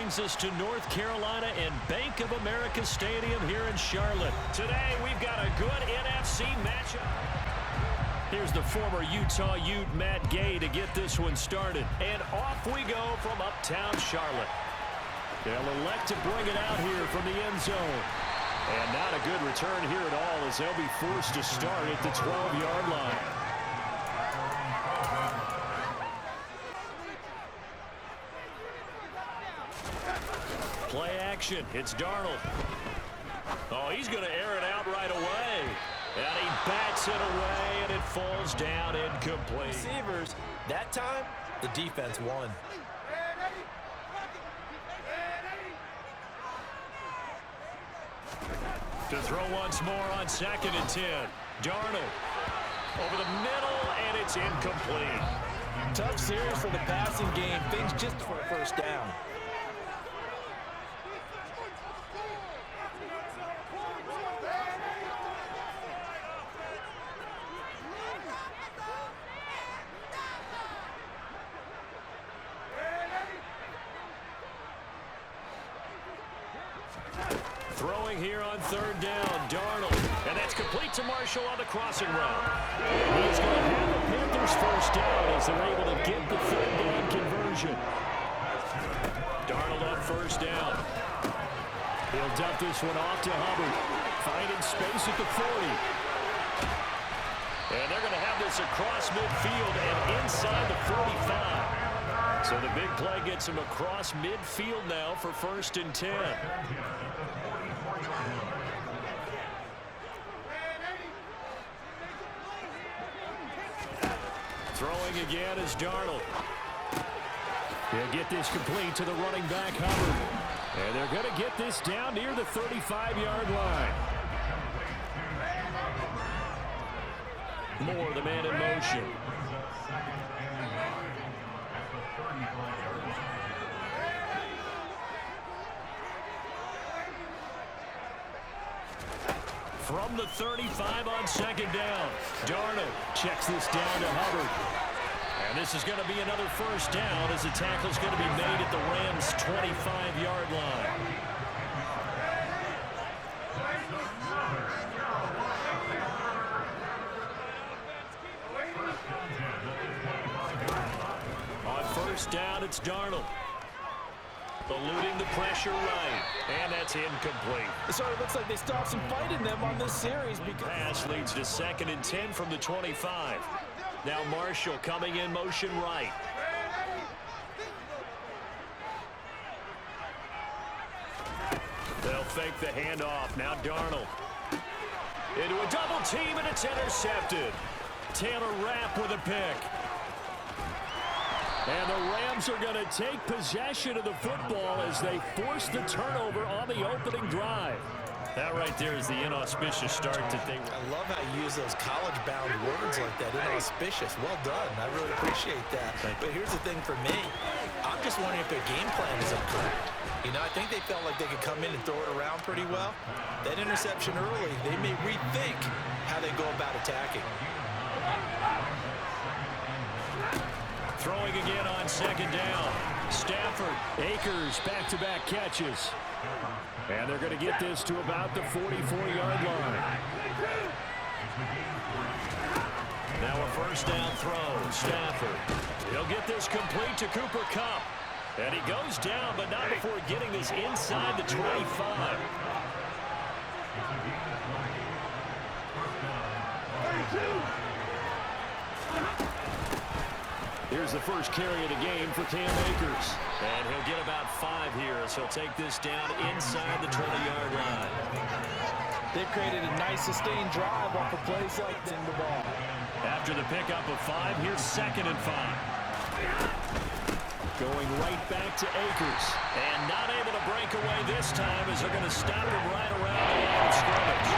brings us to North Carolina and Bank of America Stadium here in Charlotte. Today, we've got a good NFC matchup. Here's the former Utah Ute, Matt Gay, to get this one started. And off we go from uptown Charlotte. They'll elect to bring it out here from the end zone. And not a good return here at all, as they'll be forced to start at the 12-yard line. Play action. It's Darnold. Oh, he's going to air it out right away. And he bats it away, and it falls down incomplete. Receivers, that time, the defense won. To throw once more on 2nd and 10. Darnold over the middle, and it's incomplete. Tough series for the passing game. Things just for a first down. Throwing here on 3rd down, Darnold. And that's complete to Marshall on the crossing route. He's going to have the Panthers first down as they're able to get the 3rd down conversion. Darnold on 1st down. He'll dump this one off to Hubbard. Finding space at the 40. And they're going to have this across midfield and inside the 45. So the big play gets him across midfield now for 1st and 10. Throwing again is Darnold. He'll get this complete to the running back, Hubbard. And they're going to get this down near the 35-yard line. Moore, the man in motion. From the 35 on 2nd down, Darnold checks this down to Hubbard. And this is going to be another first down as the tackle's going to be made at the Rams' 25-yard line. On 1st down, it's Darnold. Eluding the pressure right, and that's incomplete. So it looks like they stopped some fight in them on this series. Pass leads to 2nd and 10 from the 25. Now Marshall coming in motion right. They'll fake the handoff. Now Darnold. Into a double team, and it's intercepted. Taylor Rapp with a pick. And the Rams are going to take possession of the football as they force the turnover on the opening drive. That right there is the inauspicious start that they... I love how you use those college-bound words like that. Inauspicious. Well done. I really appreciate that. But here's the thing for me. I'm just wondering if their game plan is incorrect. You know, I think they felt like they could come in and throw it around pretty well. That interception early, they may rethink how they go about attacking. Throwing again on 2nd down. Stafford, Akers, back-to-back catches. And they're going to get this to about the 44-yard line. Now a 1st down throw. Stafford. He'll get this complete to Cooper Kupp. And he goes down, but not before getting this inside the 25. Here's the first carry of the game for Cam Akers. And he'll get about 5 here as he'll take this down inside the 20-yard line. They've created a nice sustained drive off of plays like that in the ball. After the pickup of 5, here's 2nd and 5. Going right back to Akers. And not able to break away this time as they're going to stop him right around the line of scrimmage.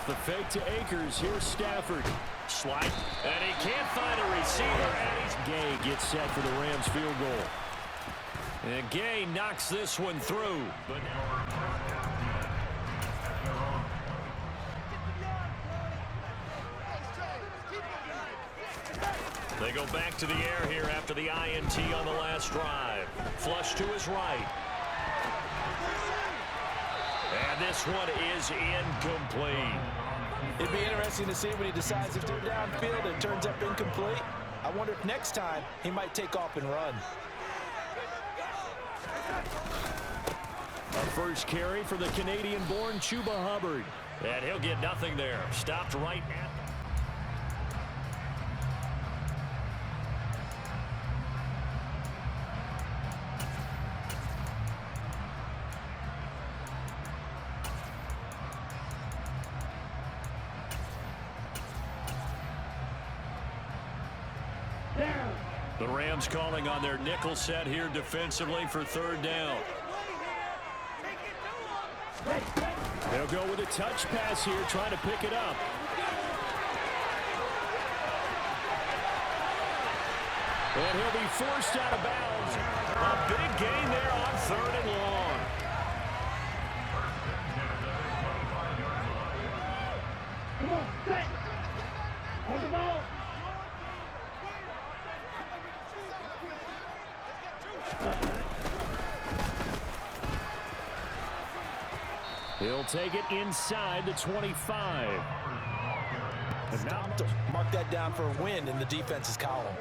The fake to Akers. Here's Stafford. Slide. And he can't find a receiver. And Gay gets set for the Rams field goal. And Gay knocks this one through. But go back to the air here after the INT on the last drive. Flush to his right. And this one is incomplete. It'd be interesting to see when he decides if they're downfield and turns up incomplete. I wonder if next time he might take off and run. A first carry for the Canadian-born Chuba Hubbard. And he'll get nothing there. Stopped right at... The Rams calling on their nickel set here defensively for third down. They'll go with a touch pass here, trying to pick it up. And he'll be forced out of bounds. A big gain there on third and long. Come on, set. Hold the ball. He'll take it inside the 25. And now to mark that down for a win in the defense's column.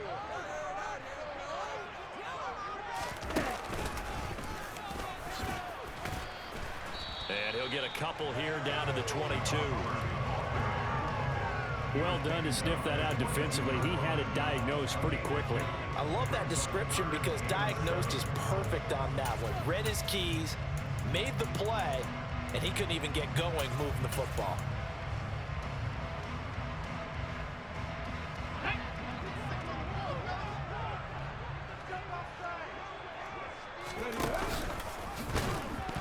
And he'll get a couple here down to the 22. Well done to sniff that out defensively. He had it diagnosed pretty quickly. I love that description because diagnosed is perfect on that one. Read his keys, made the play, and he couldn't even get going moving the football.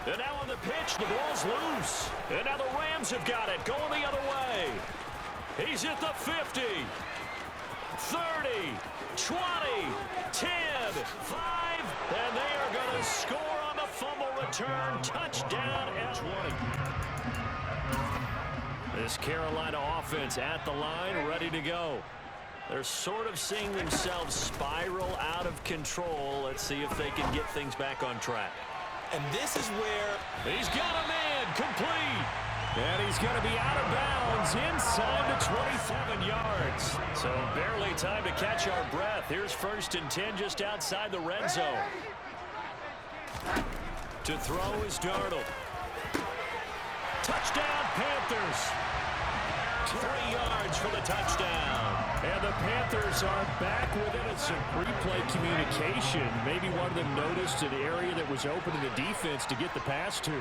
And now on the pitch, the ball's loose. And now the Rams have got it, going the other way. He's at the 50, 30, 20, 10, 5, and they are going to score on the fumble return. Touchdown at 20. This Carolina offense at the line, ready to go. They're sort of seeing themselves spiral out of control. Let's see if they can get things back on track. And this is where he's got a man, complete. And he's going to be out of bounds inside the 27 yards. So barely time to catch our breath. Here's 1st and 10 just outside the red zone. To throw is Darnold. Touchdown, Panthers. 3 yards for the touchdown. And the Panthers are back within it. Some pre-play communication. Maybe one of them noticed an area that was open in the defense to get the pass to.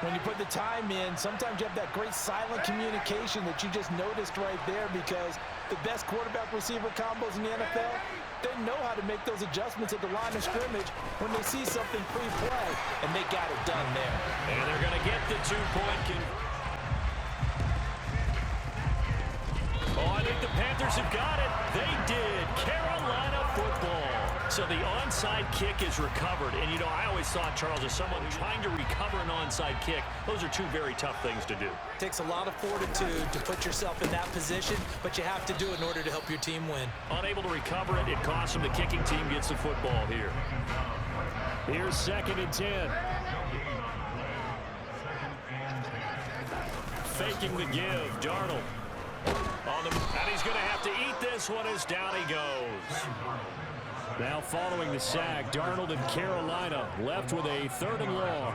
when you put the time in, sometimes you have that great silent communication that you just noticed right there, because the best quarterback-receiver combos in the NFL, they know how to make those adjustments at the line of scrimmage when they see something pre-play, and they got it done there. And they're going to get the 2-point conversion. Oh, I think the Panthers have got it. They did. Carolina football. So the onside kick is recovered. And, you know, I always thought, Charles, as someone trying to recover an onside kick, those are two very tough things to do. It takes a lot of fortitude to put yourself in that position, but you have to do it in order to help your team win. Unable to recover it, it costs them. The kicking team gets the football here. Here's 2nd and 10. Faking the give, Darnold. And he's going to have to eat this one as down he goes. Now following the sack, Darnold and Carolina left with a 3rd and long.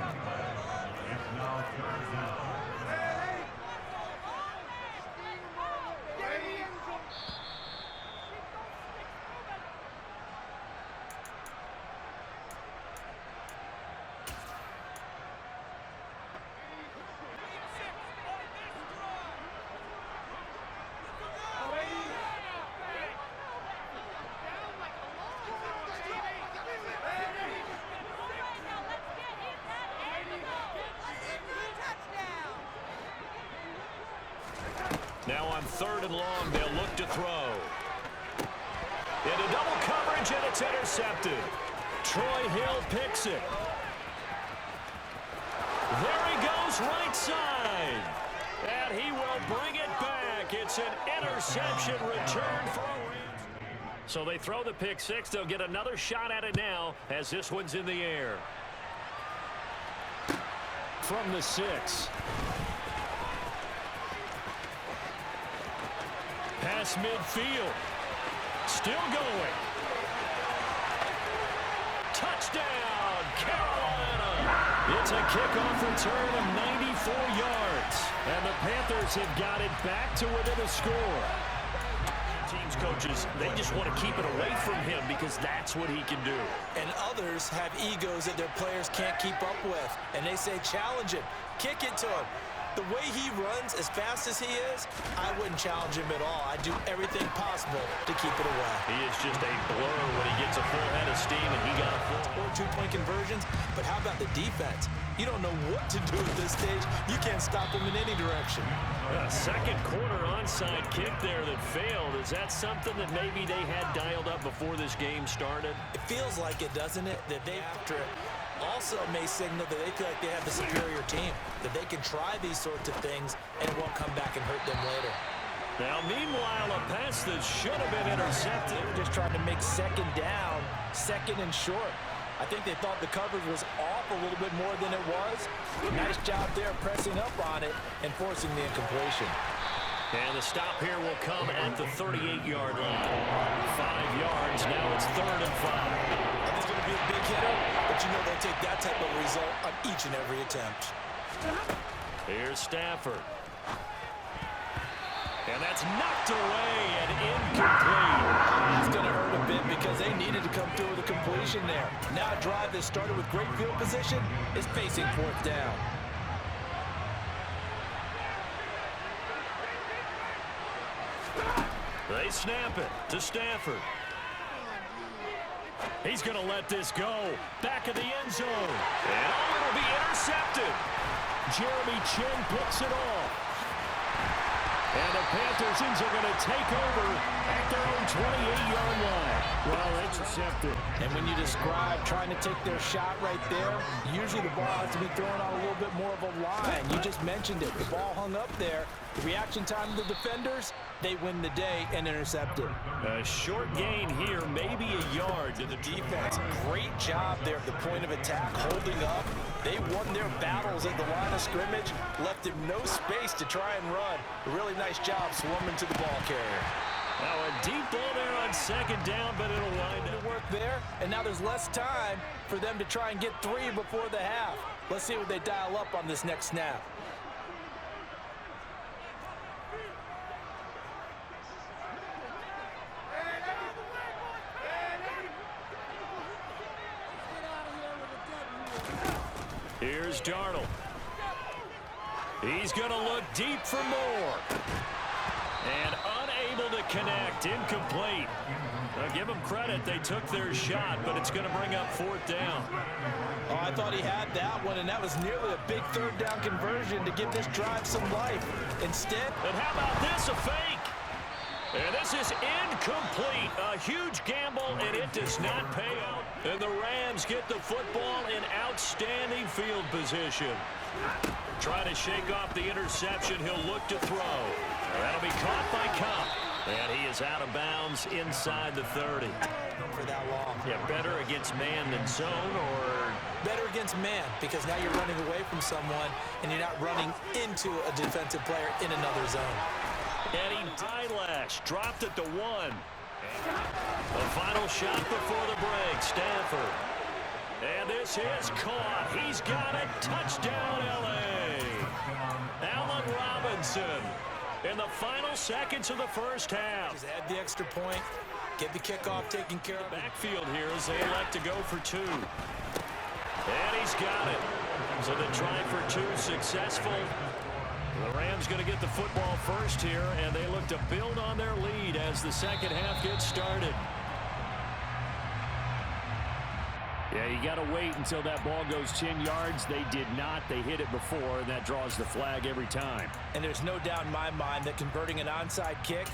Now on 3rd and long, they'll look to throw. Into double coverage, and it's intercepted. Troy Hill picks it. There he goes, right side. And he will bring it back. It's an interception return for a Rams. So they throw the pick six. They'll get another shot at it now as this one's in the air. From the 6. Pass midfield. Still going. Touchdown, Carolina. It's a kickoff return of 94 yards. And the Panthers have got it back to within a score. Teams coaches, they just want to keep it away from him because that's what he can do. And others have egos that their players can't keep up with. And they say, challenge him, kick it to him. The way he runs as fast as he is, I wouldn't challenge him at all. I'd do everything possible to keep it away. He is just a blur when he gets a full head of steam, and he got a full. Or 2-point conversions, but how about the defense? You don't know what to do at this stage. You can't stop him in any direction. A second quarter onside kick there that failed. Is that something that maybe they had dialed up before this game started? It feels like it, doesn't it? That they after it. Also may signal that they feel like they have the superior team, that they can try these sorts of things and it won't come back and hurt them later. Now, meanwhile, a pass that should have been intercepted. They were just trying to make second down, second and short. I think they thought the coverage was off a little bit more than it was. Nice job there pressing up on it and forcing the incompletion. And the stop here will come at the 38-yard line. 5 yards, now it's 3rd and 5. It's going to be a big hitter, but you know they'll take that type of result on each and every attempt. Here's Stafford. And that's knocked away and incomplete. It's going to hurt a bit because they needed to come through with a completion there. Now a drive that started with great field position is facing 4th down. They snap it to Stafford. He's going to let this go. Back of the end zone. And it'll be intercepted. Jeremy Chin picks it off. And the Panthers are going to take over at their own 28-yard line. Well, intercepted. And when you describe trying to take their shot right there, usually the ball has to be thrown on a little bit more of a line. You just mentioned it. The ball hung up there. The reaction time of the defenders, they win the day and intercepted. A short gain here, maybe a yard to the defense. Great job there at the point of attack, holding up. They won their battles at the line of scrimmage, left him no space to try and run. A really nice job swarming to the ball carrier. Now a deep ball there on second down, but it'll wind up. Work there, and now there's less time for them to try and get 3 before the half. Let's see what they dial up on this next snap. Here's Darnold. He's going to look deep for more. And unable to connect. Incomplete. Now give them credit. They took their shot, but it's going to bring up 4th down. Oh, I thought he had that one, and that was nearly a big 3rd down conversion to give this drive some life. Instead... And how about this? A fake. And this is incomplete. A huge gamble, and it does not pay out. And the Rams get the football in outstanding field position. Trying to shake off the interception. He'll look to throw. That'll be caught by Cup. And he is out of bounds inside the 30. For that long. Yeah, better against man than zone, or... Better against man, because now you're running away from someone, and you're not running into a defensive player in another zone. And he eyelash dropped it to 1. The final shot before the break, Stafford. And this is caught. He's got it. Touchdown, L.A. Allen Robinson in the final seconds of the first half. Just add the extra point, get the kickoff taken care of. Backfield here as they elect to go for 2. And he's got it. So the try for 2 successful. The Rams going to get the football first here, and they look to build on their lead as the second half gets started. Yeah, you got to wait until that ball goes 10 yards. They did not. They hit it before, and that draws the flag every time. And there's no doubt in my mind that converting an onside kick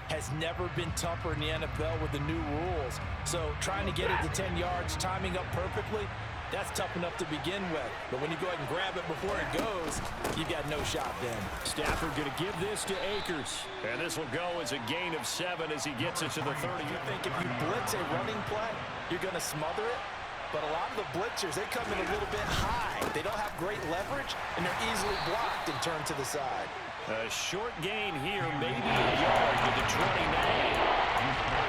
has never been tougher in the NFL with the new rules. So trying to get it to 10 yards, timing up perfectly, That's tough enough to begin with. But when you go ahead and grab it before it goes, you've got no shot then. Stafford going to give this to Akers. And this will go as a gain of 7 as he gets it to the 30. You think if you blitz a running play, you're going to smother it? But a lot of the blitzers, they come in a little bit high. They don't have great leverage, and they're easily blocked and turned to the side. A short gain here, maybe a yard to the 29.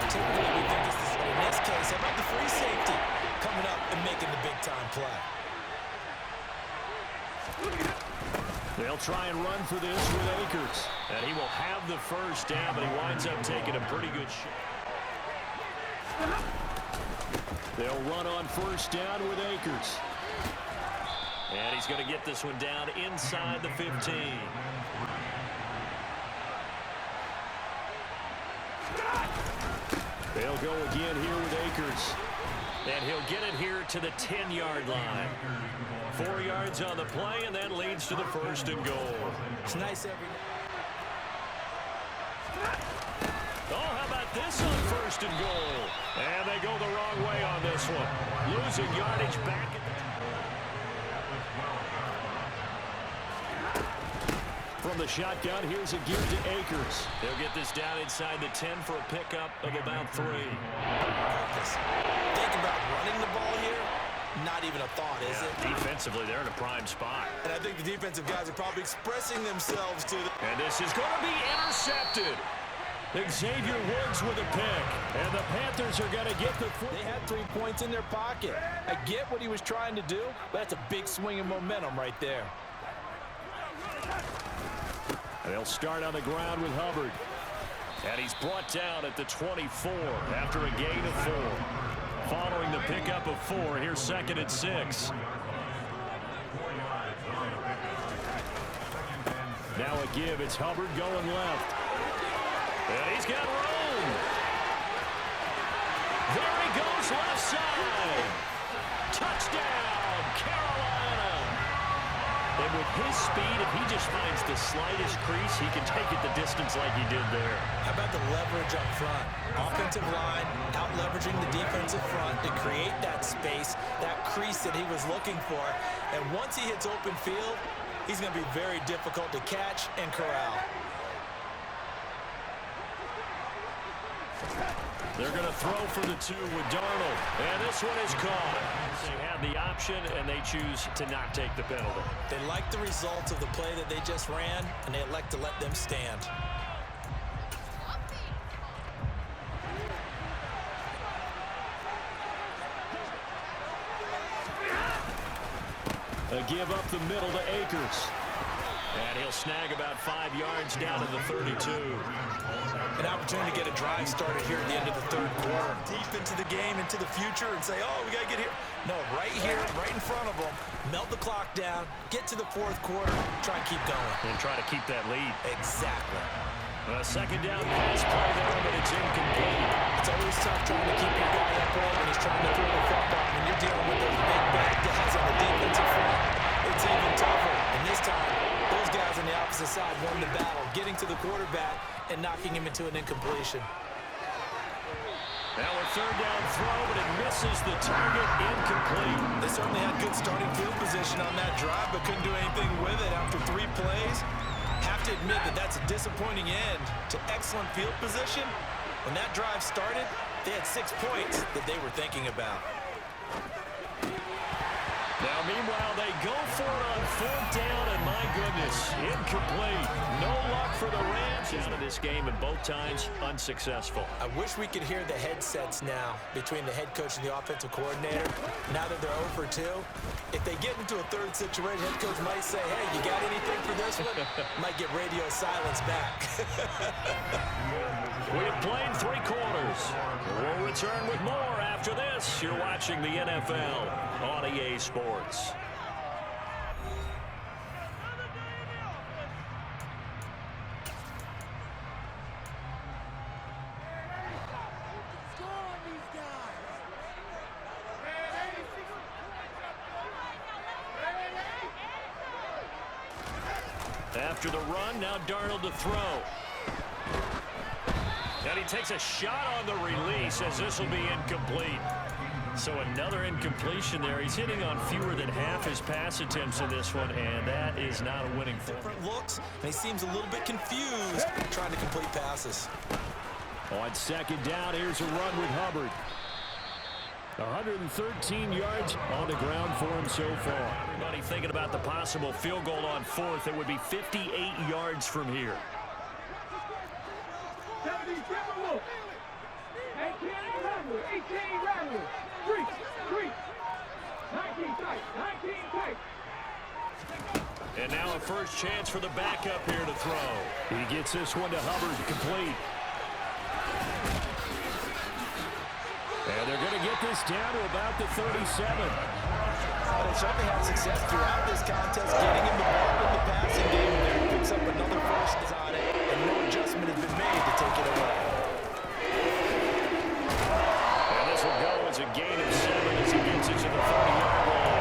Typically, we think this is, in this case, how about the free safety coming up and making the big-time play? They'll try and run for this with Akers. And he will have the first down, but he winds up taking a pretty good shot. They'll run on first down with Akers. And he's going to get this one down inside the 15. They'll go again here with Akers. And he'll get it here to the 10-yard line. 4 yards on the play, and that leads to the first and goal. It's nice every... Oh, how about this on first and goal? And they go the wrong way on this one. Losing yardage back at the... From the shotgun, here's a give to Akers. They'll get this down inside the 10 for a pickup of about 3. Think about running the ball here. Not even a thought, is it? Defensively, they're in a prime spot. And I think the defensive guys are probably expressing themselves to the... And this is going to be intercepted. Xavier Woods with a pick. And the Panthers are going to get the... They had 3 points in their pocket. I get what he was trying to do, but that's a big swing of momentum right there. They'll start on the ground with Hubbard. And he's brought down at the 24 after a gain of 4. Following the pickup of 4, here's 2nd and 6. Now a give. It's Hubbard going left. And he's got room. There he goes left side. Touchdown, Carolina. And with his speed, if he just finds the slightest crease, he can take it the distance like he did there. How about the leverage up front? Offensive line out-leveraging the defensive front to create that space, that crease that he was looking for. And once he hits open field, he's going to be very difficult to catch and corral. They're going to throw for the 2 with Darnold. And this one is caught. They had the option, and they choose to not take the penalty. They like the results of the play that they just ran, and they elect to let them stand. A give up the middle to Akers. And he'll snag about 5 yards down to the 32. An opportunity to get a drive started here at the end of the 3rd quarter. Deep into the game, into the future, and say, oh, we got to get here. No, right here, right in front of them. Melt the clock down, get to the 4th quarter, try and keep going. And try to keep that lead. Exactly. A 2nd down pass play there, but it's incomplete. It's always tough trying to keep your guy upright when he's trying to throw the football. When you're dealing with those big bad guys on the defensive front, it's even tougher. And this time, those guys on the opposite side won the battle, getting to the quarterback and knocking him into an incompletion. Now a 3rd down throw, but it misses the target, incomplete. They certainly had good starting field position on that drive, but couldn't do anything with it after 3 plays. Have to admit that that's a disappointing end to excellent field position. When that drive started, they had 6 points that they were thinking about. Now, meanwhile, they go for it on 4th down, and my goodness, incomplete. No luck for the Rams in this game, and both times unsuccessful. I wish we could hear the headsets now between the head coach and the offensive coordinator. Now that they're 0 for 2, if they get into a 3rd situation, head coach might say, hey, you got anything for this one? Might get radio silence back. We have played 3 quarters. We'll return with more after this. You're watching the NFL on EA Sports. After the run, now Darnold to throw. And he takes a shot on the release as this will be incomplete. So another incompletion there. He's hitting on fewer than half his pass attempts in this one, and that is not a winning form. Different looks, and he seems a little bit confused trying to complete passes. On second down, here's a run with Hubbard. 113 yards on the ground for him so far. Everybody thinking about the possible field goal on fourth. It would be 58 yards from here. 17 look. 18 rattle. 18 rattle. 3. 19 tight. 19 tight. And now a first chance for the backup here to throw. He gets this one to Hubbard, complete. And they're going to get this down to about the 37. But they certainly had success throughout this contest, getting him the ball in the passing game, and there he picks up another first on it, and no adjustment has been made to take it away. And this will go as a gain of 7 as he gets it to the 30-yard line.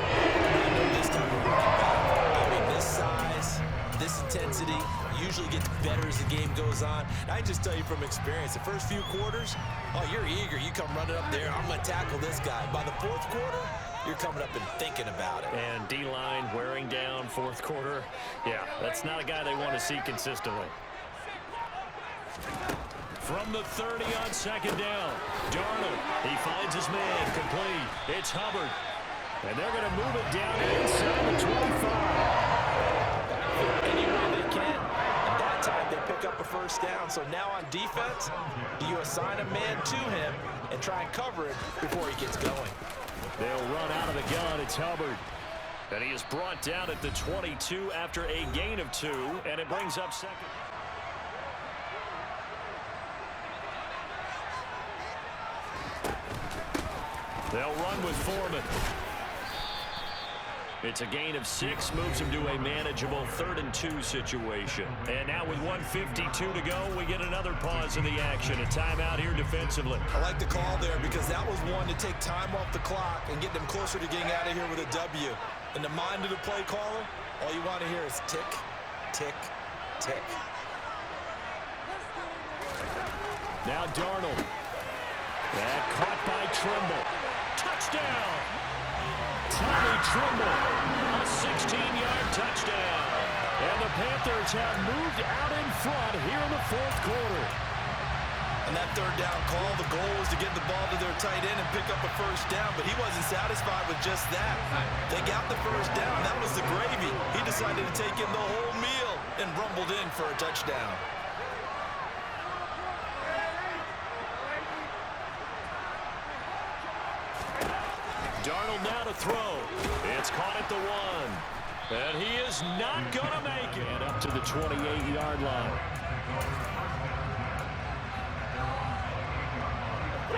I know this time of rookie battle, I mean, this size, this intensity usually gets better as the game goes on. I just tell you from experience, the first few quarters, oh, you're eager. You come running up there, I'm going to tackle this guy. By the fourth quarter, you're coming up and thinking about it. And D-line wearing down fourth quarter. Yeah, that's not a guy they want to see consistently. From the 30 on second down, Darnold, he finds his man, complete. It's Hubbard. And they're going to move it down inside the 25. Any way they can. And that time they pick up a first down. So now on defense, do you assign a man to him and try and cover it before he gets going? They'll run out of the gun. It's Hubbard. And he is brought down at the 22 after a gain of 2. And it brings up second. They'll run with Foreman. It's a gain of 6, moves him to a manageable 3rd and 2 situation. And now with 1:52 to go, we get another pause in the action. A timeout here defensively. I like the call there because that was one to take time off the clock and get them closer to getting out of here with a W. In the mind of the play caller, all you want to hear is tick, tick, tick. Now Darnold. That caught by Trimble. Touchdown! Tommy Trimble, a 16-yard touchdown. And the Panthers have moved out in front here in the fourth quarter. And that third down call, the goal was to get the ball to their tight end and pick up a first down, but he wasn't satisfied with just that. They got the first down. That was the gravy. He decided to take in the whole meal and rumbled in for a touchdown. Darnold now to throw. It's caught at the 1. And he is not going to make it. And up to the 28-yard line.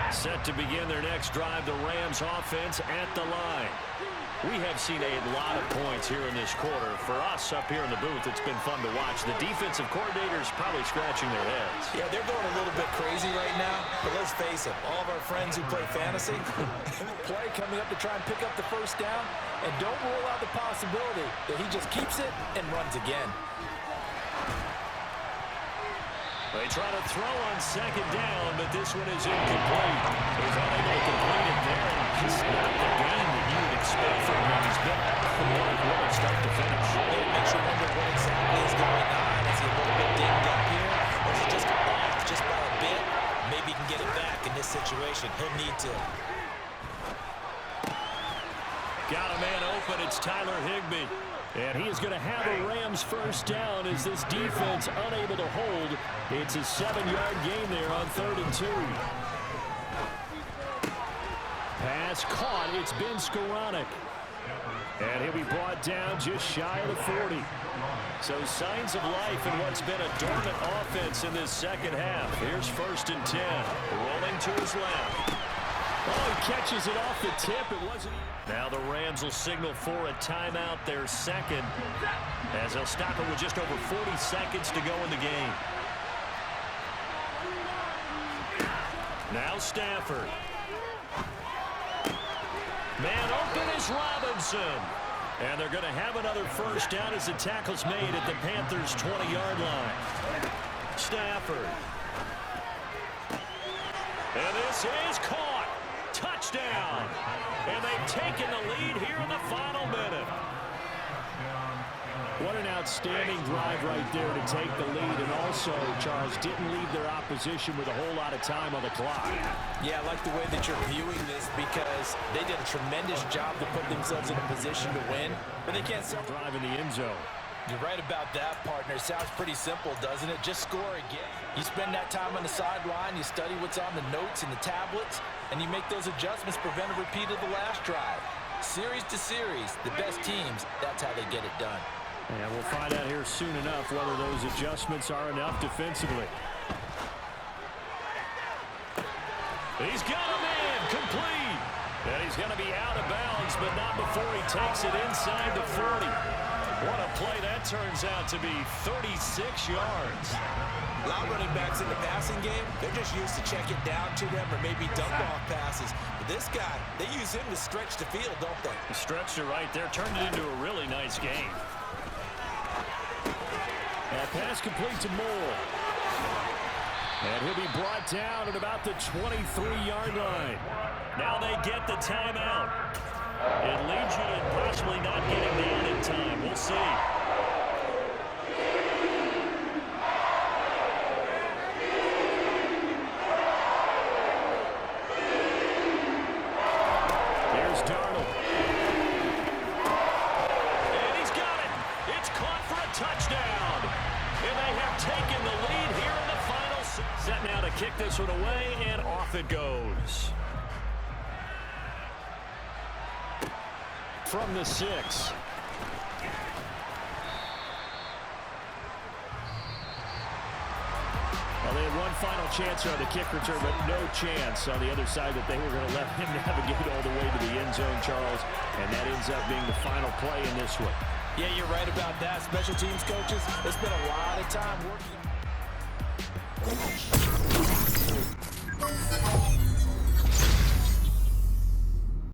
Set to begin their next drive, the Rams offense at the line. We have seen a lot of points here in this quarter. For us up here in the booth, it's been fun to watch. The defensive coordinators probably scratching their heads. Yeah, they're going a little bit crazy right now. But let's face it, all of our friends who play fantasy, play coming up to try and pick up the first down, and don't rule out the possibility that he just keeps it and runs again. They try to throw on second down, but this one is incomplete. He's unable to complete it there, and just not the game that you would expect from him. He's been off start to finish. It makes you wonder what exactly is going on. Is he a little bit dinged up here, or is he just off just by a bit? Maybe he can get it back in this situation. He'll need to. Got a man open. It's Tyler Higbee. And he is going to have a Rams first down as this defense unable to hold. It's a 7-yard gain there on 3rd and 2. Pass caught. It's been Skoranek. And he'll be brought down just shy of the 40. So signs of life in what's been a dormant offense in this second half. Here's 1st and 10. Rolling to his left. Oh, he catches it off the tip. It wasn't. Now the Rams will signal for a timeout, their second, as they'll stop it with just over 40 seconds to go in the game. Now Stafford. Man open is Robinson. And they're going to have another first down as the tackle's made at the Panthers' 20-yard line. Stafford. And this is caught. Touchdown. touchdown. And they've taken the lead here in the final minute. What an outstanding drive right there to take the lead. And also, Charles, didn't leave their opposition with a whole lot of time on the clock. Yeah, I like the way that you're viewing this because they did a tremendous job to put themselves in a position to win, but they can't drive in the end zone. You're right about that, partner. Sounds pretty simple, doesn't it? Just score again. You spend that time on the sideline, you study what's on the notes and the tablets, and you make those adjustments, prevent a repeat of the last drive. Series to series, the best teams, that's how they get it done. And we'll find out here soon enough whether those adjustments are enough defensively. He's got him in, complete. And he's going to be out of bounds, but not before he takes it inside the 40. What a play that turns out to be, 36 yards. A lot of running backs in the passing game, they're just used to check it down to them or maybe dump-off passes. But this guy, they use him to stretch the field, don't they? He stretched it right there, turned it into a really nice game. And pass complete to Moore. And he'll be brought down at about the 23-yard line. Now they get the timeout. It leads you to possibly not getting down in time. We'll see. Here's Darnold. And he's got it. It's caught for a touchdown. And they have taken the lead here in the final. Set now to kick this one away, and off it goes. From the 6. Well, they had one final chance on the kick return, but no chance on the other side that they were going to let him navigate all the way to the end zone, Charles. And that ends up being the final play in this one. Yeah, you're right about that. Special teams coaches, they spent a lot of time working.